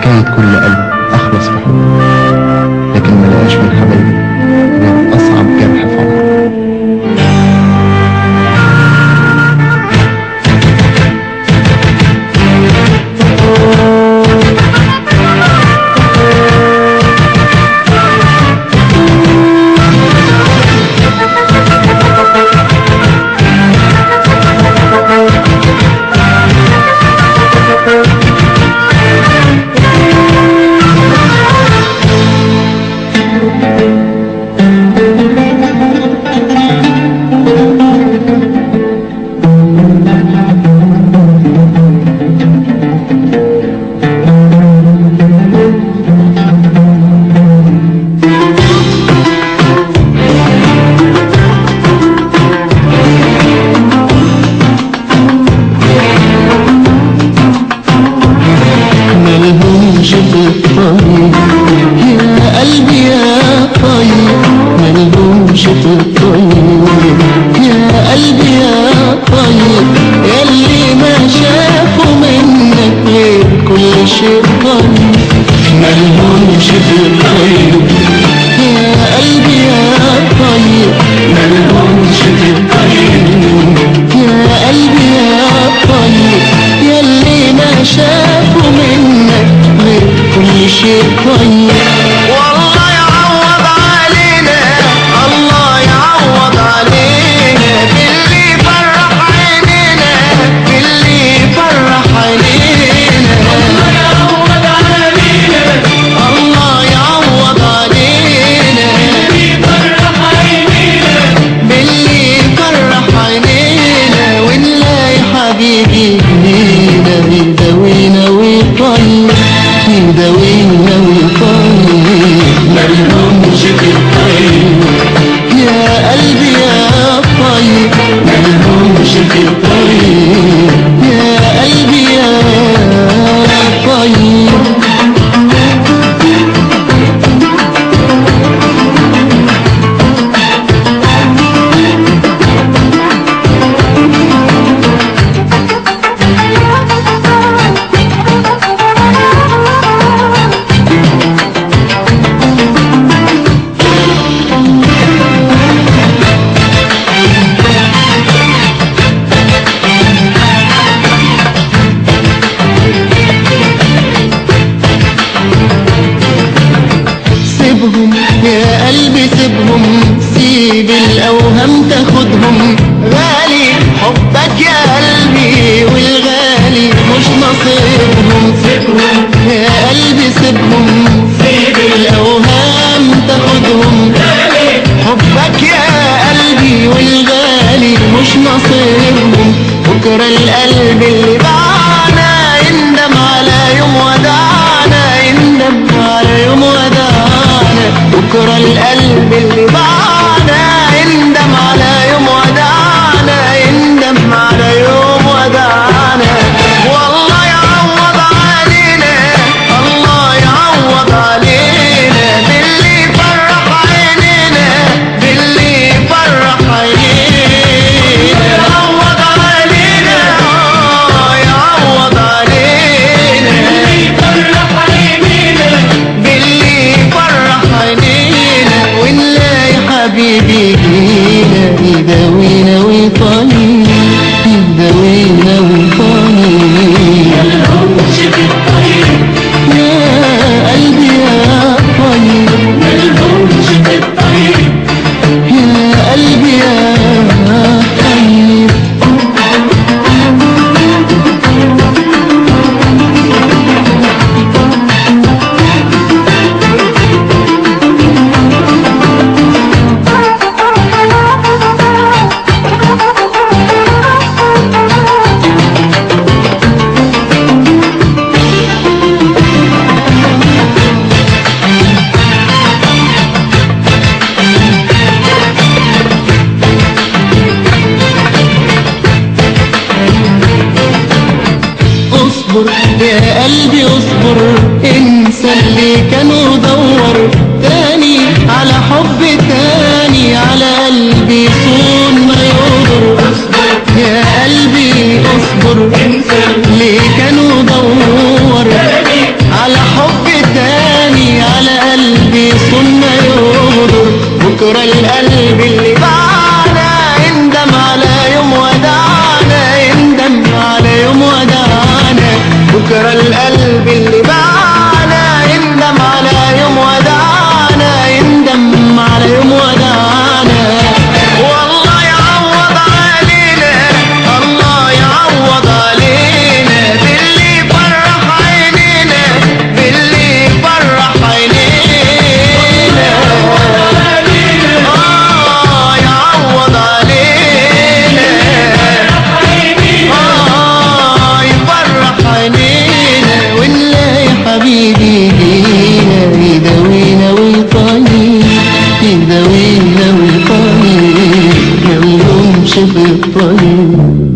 حكاية كل قلب أخلص في حبه، لكن ملقاش من حبايبي غير أصعب جرح في عمره. يا قلبي يا طيب ملهمش في الطيب، يا قلبي يا طيب ياللي ما شافوا منك غير كل شيء طيب، ملهمش في الطيب. يا قلبي يا طيب ملهمش في الطيب، يا قلبي يا طيب ياللي ما شافوا منك غير كل شيء طيب. والله يعوض علينا، الله يعوض علينا باللي فرح عينينا، باللي فرح عينينا. الله يعوض علينا، الله يعوض علينا باللي فرح عينينا، باللي فرح عينينا. ونلاقي حبيبي هنا يداوينا ويطيب، يداوينا ويطيب ملهمش في الطيب. يا قلبي يا طيب ملهمش في الطيب، يا قلبي يا طيب. يا قلبي سيبهم، سيب الأوهام تاخدهم، غالي حبك يا قلبي والغالي مش نصيبهم. سيبهم يا قلبي سيبهم، سيب الأوهام تاخدهم، غالي حبك يا قلبي والغالي مش نصيبهم. بكرة القلب اللي باعنا يندم على يوم ودعنا، يندم على يوم ودعنا. بكرة القلب اللي باعنا يندم على يوم ودعنا، يندم على يوم ودعنا. والله يعوض علينا، الله يعوض علينا باللي فرح عينينا، باللي فرح عينينا. يعوض علينا، يعوض علينا باللي فرح عينينا، باللي فرح عينينا. ونلاقي حبيبي هنا يداوينا ويطيب، يداوينا ويطيب ملهمش في الطيب. يا قلبي يا طيب ملهمش في الطيب، يا قلبي يا طيب. يا قلبي اصبر، انسى اللي كان ودور تاني على حب تاني، على قلبي صون ما يقدر. اصبر يا قلبي اصبر، انسى اللي كان ودور تاني على حب بكرة القلب اللي باعنا يندم على يوم وداعنا، يندم على يوم وداعنا. بكرة القلب اللي باعنا يندم على يوم وداعنا، يندم على يوم وداعنا. والله يعوض علينا، الله يعوض علينا باللي فرح عينينا، باللي فرح عينينا. يعوض علينا، يفرح عينينا، ونلاقي حبيبي لينا يداوينا ويطانينا، يداوينا ويطانينا، ما نلومش في الطريق.